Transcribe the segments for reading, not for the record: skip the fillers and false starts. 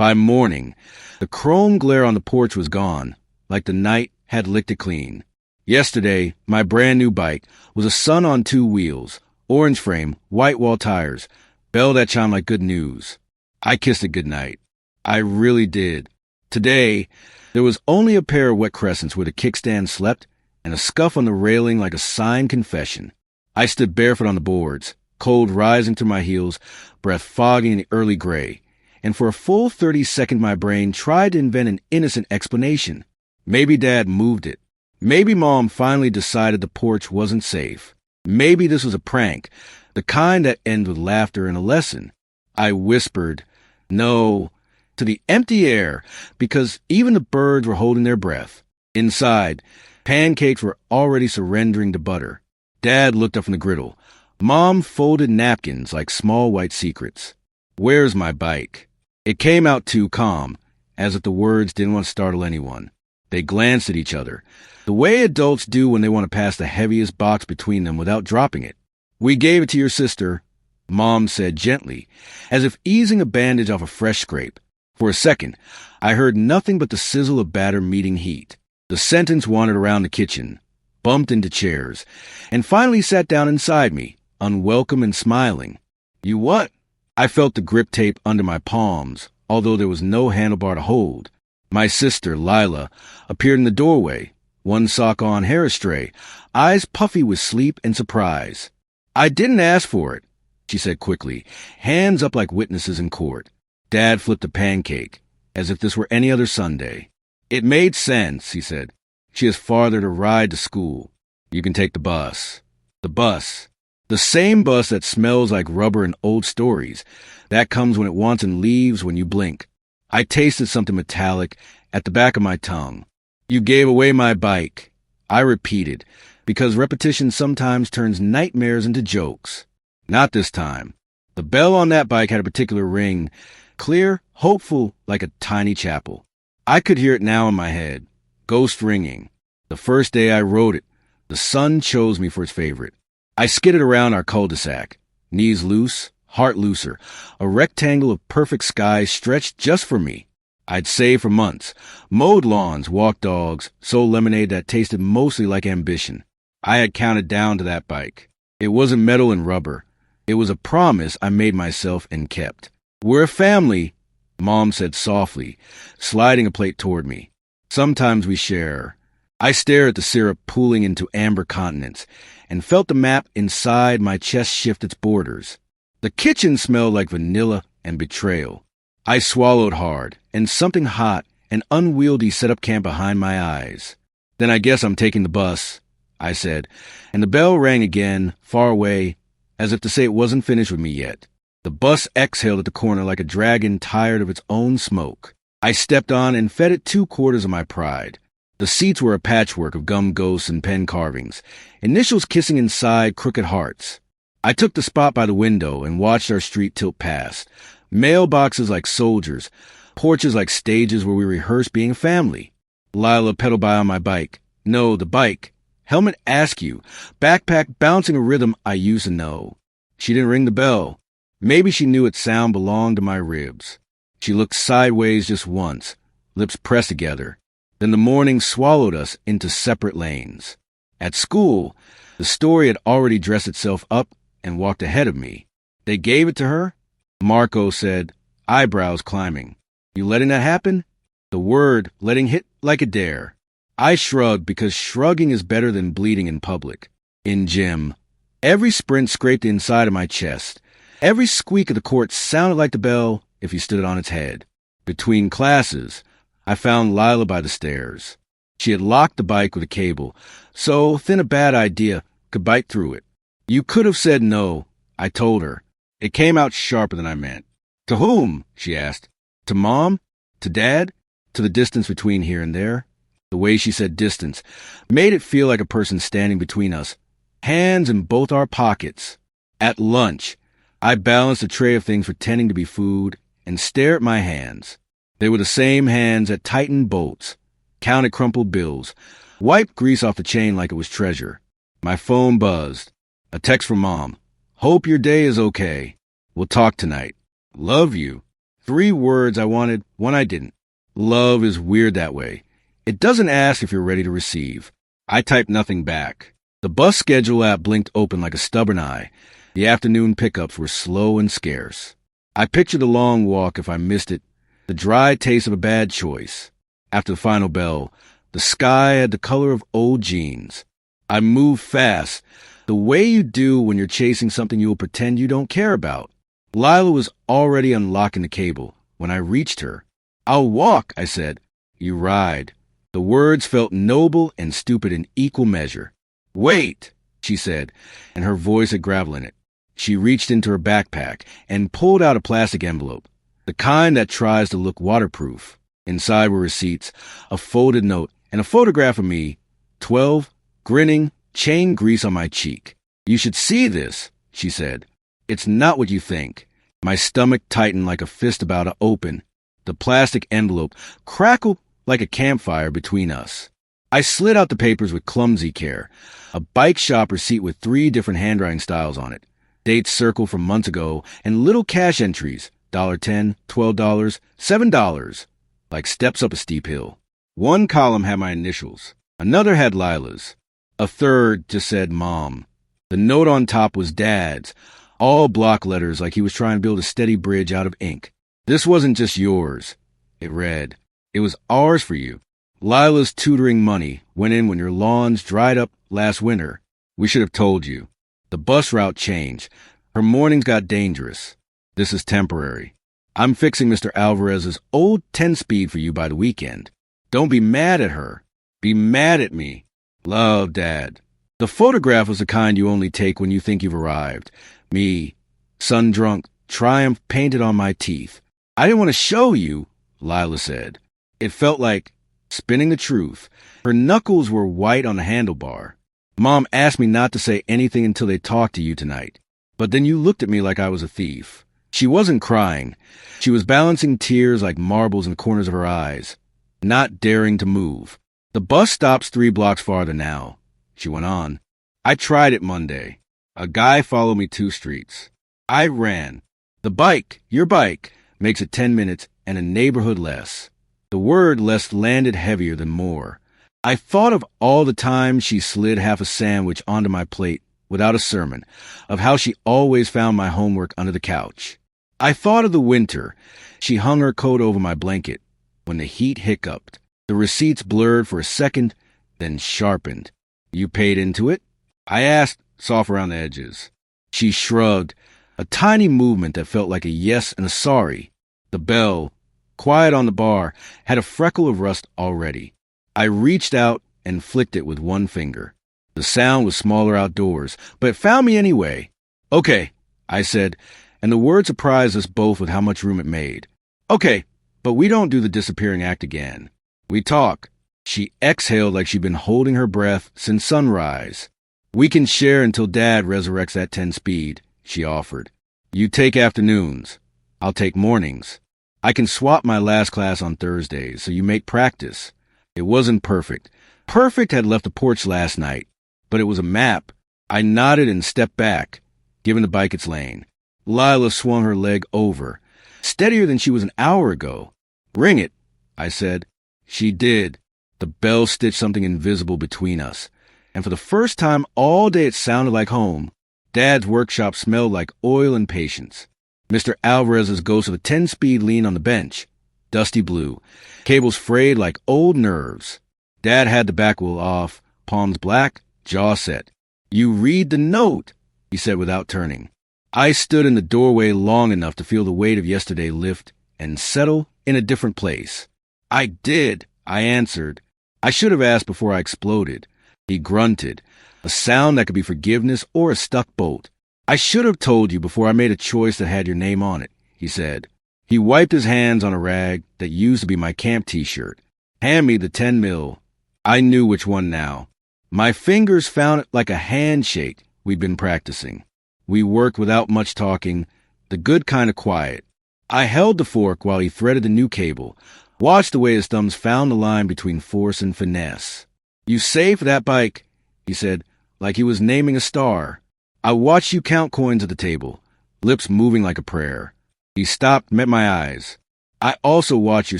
By morning, the chrome glare on the porch was gone, like the night had licked it clean. Yesterday, my brand new bike was a sun on two wheels, orange frame, white wall tires, bell that chimed like good news. I kissed it goodnight. I really did. Today, there was only a pair of wet crescents where the kickstand slept and a scuff on the railing like a signed confession. I stood barefoot on the boards, cold rising through my heels, breath foggy in the early gray. And for a full 30 seconds my brain tried to invent an innocent explanation. Maybe Dad moved it. Maybe Mom finally decided the porch wasn't safe. Maybe this was a prank, the kind that ends with laughter and a lesson. I whispered, no, to the empty air, because even the birds were holding their breath. Inside, pancakes were already surrendering to butter. Dad looked up from the griddle. Mom folded napkins like small white secrets. Where's my bike? It came out too calm, as if the words didn't want to startle anyone. They glanced at each other, the way adults do when they want to pass the heaviest box between them without dropping it. We gave it to your sister, Mom said gently, as if easing a bandage off a fresh scrape. For a second, I heard nothing but the sizzle of batter meeting heat. The sentence wandered around the kitchen, bumped into chairs, and finally sat down inside me, unwelcome and smiling. You what? I felt the grip tape under my palms, although there was no handlebar to hold. My sister, Lila, appeared in the doorway, one sock on, hair astray, eyes puffy with sleep and surprise. I didn't ask for it, she said quickly, hands up like witnesses in court. Dad flipped a pancake, as if this were any other Sunday. It made sense, he said. She has farther to ride to school. You can take the bus. The bus. The same bus that smells like rubber in old stories. That comes when it wants and leaves when you blink. I tasted something metallic at the back of my tongue. You gave away my bike. I repeated, because repetition sometimes turns nightmares into jokes. Not this time. The bell on that bike had a particular ring, clear, hopeful, like a tiny chapel. I could hear it now in my head, ghost ringing. The first day I rode it, the sun chose me for its favorite. I skidded around our cul-de-sac, knees loose, heart looser, a rectangle of perfect sky stretched just for me. I'd saved for months, mowed lawns, walked dogs, sold lemonade that tasted mostly like ambition. I had counted down to that bike. It wasn't metal and rubber. It was a promise I made myself and kept. We're a family, Mom said softly, sliding a plate toward me. Sometimes we share. I stared at the syrup pooling into amber continents and felt the map inside my chest shift its borders. The kitchen smelled like vanilla and betrayal. I swallowed hard, and something hot and unwieldy set up camp behind my eyes. Then I guess I'm taking the bus, I said, and the bell rang again, far away, as if to say it wasn't finished with me yet. The bus exhaled at the corner like a dragon tired of its own smoke. I stepped on and fed it 2/4 of my pride. The seats were a patchwork of gum ghosts and pen carvings, initials kissing inside crooked hearts. I took the spot by the window and watched our street tilt past. Mailboxes like soldiers, porches like stages where we rehearsed being a family. Lila pedaled by on my bike. No, the bike. Helmet askew, backpack bouncing a rhythm I used to know. She didn't ring the bell. Maybe she knew its sound belonged to my ribs. She looked sideways just once, lips pressed together. Then the morning swallowed us into separate lanes. At school, the story had already dressed itself up and walked ahead of me. They gave it to her? Marco said, eyebrows climbing. You letting that happen? The word letting hit like a dare. I shrugged because shrugging is better than bleeding in public. In gym, every sprint scraped the inside of my chest. Every squeak of the court sounded like the bell if you stood it on its head. Between classes, I found Lila by the stairs. She had locked the bike with a cable, so thin a bad idea could bite through it. You could have said no, I told her. It came out sharper than I meant. To whom? She asked. To Mom? To Dad? To the distance between here and there? The way she said distance made it feel like a person standing between us, hands in both our pockets. At lunch, I balanced a tray of things pretending to be food and stared at my hands. They were the same hands that tightened bolts, counted crumpled bills, wiped grease off the chain like it was treasure. My phone buzzed. A text from Mom. Hope your day is okay. We'll talk tonight. Love you. 3 words I wanted, 1 I didn't. Love is weird that way. It doesn't ask if you're ready to receive. I typed nothing back. The bus schedule app blinked open like a stubborn eye. The afternoon pickups were slow and scarce. I pictured a long walk if I missed it, the dry taste of a bad choice. After the final bell, the sky had the color of old jeans. I moved fast, the way you do when you're chasing something you will pretend you don't care about. Lila was already unlocking the cable when I reached her. "I'll walk," I said. "You ride." The words felt noble and stupid in equal measure. "Wait," she said, and her voice had gravel in it. She reached into her backpack and pulled out a plastic envelope, the kind that tries to look waterproof. Inside were receipts, a folded note, and a photograph of me, 12, grinning, chain grease on my cheek. "You should see this," she said. "It's not what you think." My stomach tightened like a fist about to open. The plastic envelope crackled like a campfire between us. I slid out the papers with clumsy care. A bike shop receipt with 3 different handwriting styles on it. Dates circled from months ago, and little cash entries, $10, $12, $7, like steps up a steep hill. 1 column had my initials. Another had Lila's. A third just said Mom. The note on top was Dad's, all block letters like he was trying to build a steady bridge out of ink. "This wasn't just yours," it read. "It was ours for you. Lila's tutoring money went in when your lawns dried up last winter. We should have told you. The bus route changed. Her mornings got dangerous. This is temporary. I'm fixing Mr. Alvarez's old 10-speed for you by the weekend. Don't be mad at her. Be mad at me. Love, Dad." The photograph was the kind you only take when you think you've arrived. Me, sun-drunk, triumph painted on my teeth. "I didn't want to show you," Lila said. It felt like spinning the truth. Her knuckles were white on the handlebar. "Mom asked me not to say anything until they talked to you tonight. But then you looked at me like I was a thief." She wasn't crying. She was balancing tears like marbles in the corners of her eyes, not daring to move. "The bus stops 3 blocks farther now," she went on. "I tried it Monday. A guy followed me 2 streets. I ran. The bike, your bike, makes it 10 minutes and a neighborhood less." The word less landed heavier than more. I thought of all the times she slid half a sandwich onto my plate without a sermon, of how she always found my homework under the couch. I thought of the winter. She hung her coat over my blanket. When the heat hiccuped, the receipts blurred for a second, then sharpened. "You paid into it?" I asked, soft around the edges. She shrugged, a tiny movement that felt like a yes and a sorry. The bell, quiet on the bar, had a freckle of rust already. I reached out and flicked it with 1 finger. The sound was smaller outdoors, but it found me anyway. "Okay," I said, and the word surprised us both with how much room it made. "Okay, but we don't do the disappearing act again. We talk." She exhaled like she'd been holding her breath since sunrise. "We can share until Dad resurrects that 10-speed, she offered. "You take afternoons. I'll take mornings. I can swap my last class on Thursdays, so you make practice." It wasn't perfect. Perfect had left the porch last night, but it was a map. I nodded and stepped back, giving the bike its lane. Lila swung her leg over, steadier than she was an hour ago. "Ring it," I said. She did. The bell stitched something invisible between us, and for the first time all day it sounded like home. Dad's workshop smelled like oil and patience. Mr. Alvarez's ghost of a 10-speed leaned on the bench, dusty blue, cables frayed like old nerves. Dad had the back wheel off, palms black, jaw set. "You read the note," he said without turning. I stood in the doorway long enough to feel the weight of yesterday lift and settle in a different place. "I did," I answered. I should have asked before I exploded. He grunted, a sound that could be forgiveness or a stuck bolt. "I should have told you before I made a choice that had your name on it," he said. He wiped his hands on a rag that used to be my camp t-shirt. "Hand me the 10 mil. I knew which one now. My fingers found it like a handshake we'd been practicing. We worked without much talking, the good kind of quiet. I held the fork while he threaded the new cable, watched the way his thumbs found the line between force and finesse. "You saved that bike," he said, like he was naming a star. I watched you count coins at the table, lips moving like a prayer. He stopped, met my eyes. I also watched your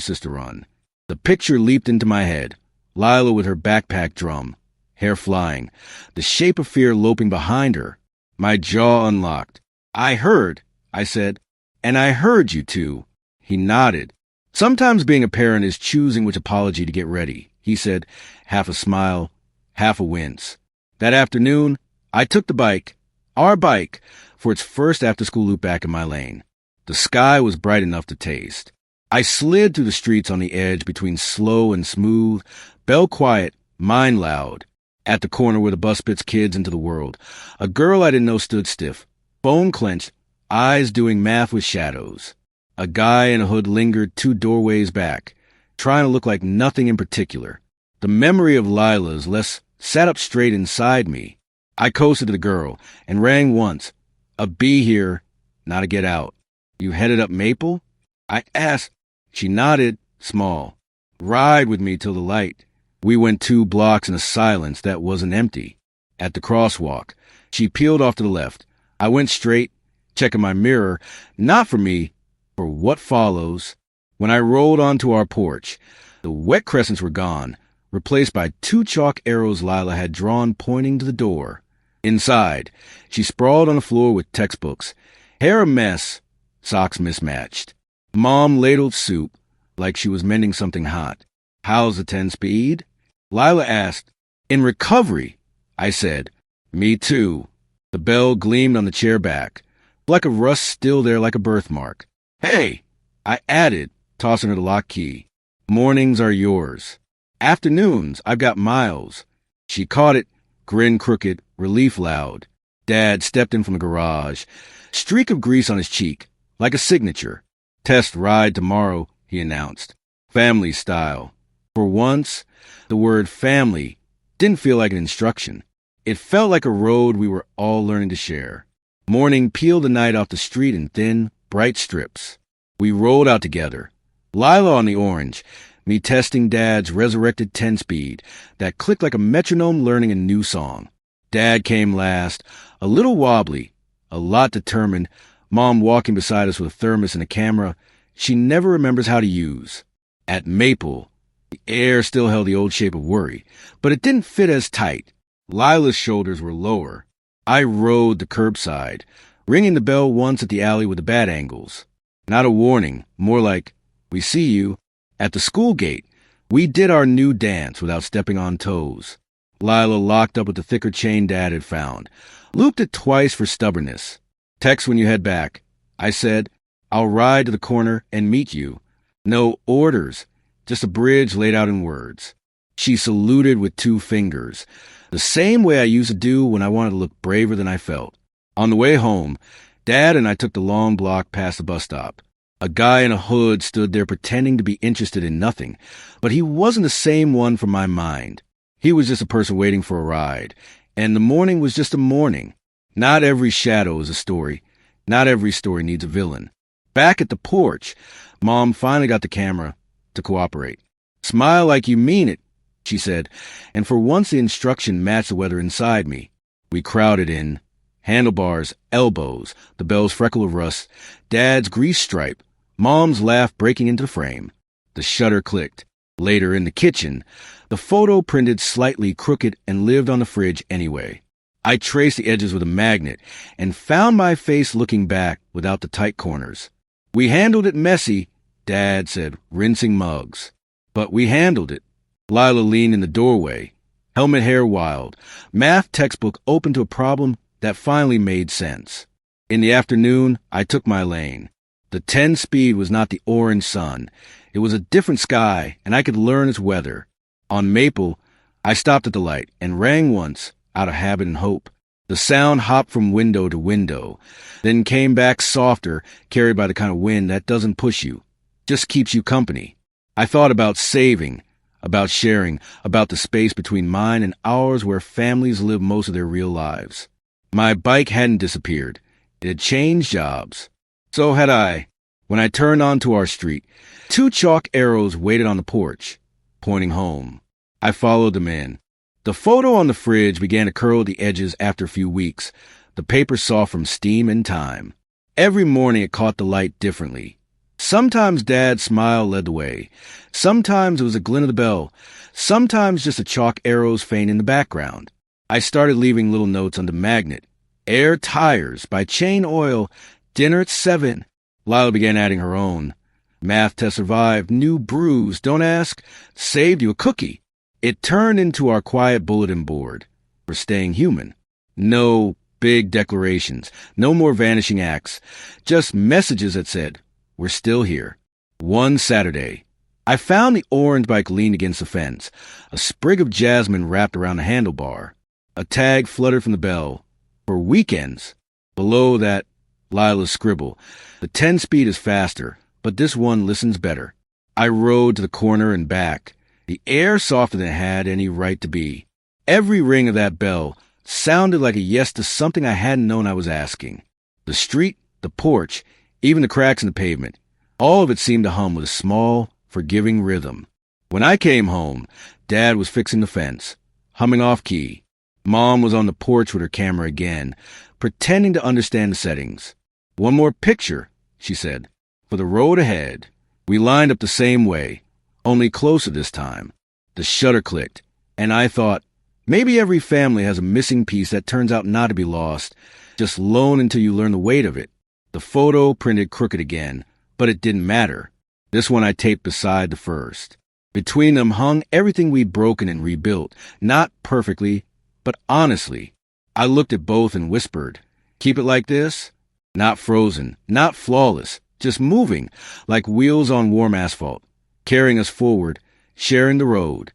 sister run. The picture leaped into my head. Lila with her backpack drum, hair flying, the shape of fear loping behind her. My jaw unlocked. I heard, I said, and I heard you too. He nodded. Sometimes being a parent is choosing which apology to get ready, he said, half a smile, half a wince. That afternoon, I took the bike, our bike, for its first after-school loop back in my lane. The sky was bright enough to taste. I slid through the streets on the edge between slow and smooth, bell quiet, mind loud. At the corner where the bus spits kids into the world, a girl I didn't know stood stiff, bone clenched, eyes doing math with shadows. A guy in a hood lingered 2 doorways back, trying to look like nothing in particular. The memory of Lila's sat up straight inside me. I coasted to the girl and rang once. A be here, not a get out. You headed up Maple? I asked. She nodded, small. Ride with me till the light. We went 2 blocks in a silence that wasn't empty. At the crosswalk, she peeled off to the left. I went straight, checking my mirror, not for me, for what follows. When I rolled onto our porch, the wet crescents were gone, replaced by 2 chalk arrows Lila had drawn pointing to the door. Inside, she sprawled on the floor with textbooks, hair a mess, socks mismatched. Mom ladled soup like she was mending something hot. How's the 10-speed? Lila asked. In recovery, I said. Me too. The bell gleamed on the chair back, fleck of rust still there like a birthmark. Hey, I added, tossing her the lock key. Mornings are yours. Afternoons, I've got Miles. She caught it, grin crooked, relief loud. Dad stepped in from the garage, streak of grease on his cheek, like a signature. Test ride tomorrow, he announced. Family style. For once, the word family didn't feel like an instruction. It felt like a road we were all learning to share. Morning peeled the night off the street in thin, bright strips. We rolled out together. Lila on the orange, me testing Dad's resurrected 10-speed that clicked like a metronome learning a new song. Dad came last, a little wobbly, a lot determined, Mom walking beside us with a thermos and a camera she never remembers how to use. At Maple, the air still held the old shape of worry, but it didn't fit as tight. Lila's shoulders were lower. I rode the curbside, ringing the bell once at the alley with the bad angles. Not a warning, more like, we see you. At the school gate, we did our new dance without stepping on toes. Lila locked up with the thicker chain Dad had found, looped it twice for stubbornness. Text when you head back. I said, I'll ride to the corner and meet you. No orders, just a bridge laid out in words. She saluted with 2 fingers, the same way I used to do when I wanted to look braver than I felt. On the way home, Dad and I took the long block past the bus stop. A guy in a hood stood there pretending to be interested in nothing, but he wasn't the same one from my mind. He was just a person waiting for a ride, and the morning was just a morning. Not every shadow is a story. Not every story needs a villain. Back at the porch, Mom finally got the camera to cooperate. Smile like you mean it, she said, and for once the instruction matched the weather inside me. We crowded in. Handlebars, elbows, the bell's freckle of rust, Dad's grease stripe, Mom's laugh breaking into the frame. The shutter clicked. Later, in the kitchen, the photo printed slightly crooked and lived on the fridge anyway. I traced the edges with a magnet and found my face looking back without the tight corners. We handled it messy, Dad said, rinsing mugs. But we handled it. Lila leaned in the doorway, helmet hair wild, math textbook open to a problem that finally made sense. In the afternoon, I took my lane. The 10-speed was not the orange sun. It was a different sky, and I could learn its weather. On Maple, I stopped at the light and rang once, out of habit and hope. The sound hopped from window to window, then came back softer, carried by the kind of wind that doesn't push you, just keeps you company. I thought about saving, about sharing, about the space between mine and ours where families live most of their real lives. My bike hadn't disappeared. It had changed jobs. So had I. When I turned onto our street, 2 chalk arrows waited on the porch, pointing home. I followed them in. The photo on the fridge began to curl at the edges after a few weeks, the paper soft from steam and time. Every morning it caught the light differently. Sometimes Dad's smile led the way. Sometimes it was a glint of the bell. Sometimes just a chalk arrows faint in the background. I started leaving little notes on the magnet. Air tires, by Chain Oil, dinner at 7. Lila began adding her own. Math test survived, new brews, don't ask, saved you a cookie. It turned into our quiet bulletin board for staying human. No big declarations, no more vanishing acts, just messages that said, we're still here. One Saturday, I found the orange bike leaned against the fence, a sprig of jasmine wrapped around the handlebar. A tag fluttered from the bell. For weekends. Below that, Lila's scribble. The 10-speed is faster, but this one listens better. I rode to the corner and back. The air softer than it had any right to be. Every ring of that bell sounded like a yes to something I hadn't known I was asking. The street, the porch, even the cracks in the pavement, all of it seemed to hum with a small, forgiving rhythm. When I came home, Dad was fixing the fence, humming off-key. Mom was on the porch with her camera again, pretending to understand the settings. One more picture, she said, for the road ahead. We lined up the same way, only closer this time. The shutter clicked, and I thought, maybe every family has a missing piece that turns out not to be lost, just loaned until you learn the weight of it. The photo printed crooked again, but it didn't matter. This one I taped beside the first. Between them hung everything we'd broken and rebuilt, not perfectly, but honestly. I looked at both and whispered, keep it like this? Not frozen, not flawless, just moving, like wheels on warm asphalt, carrying us forward, sharing the road.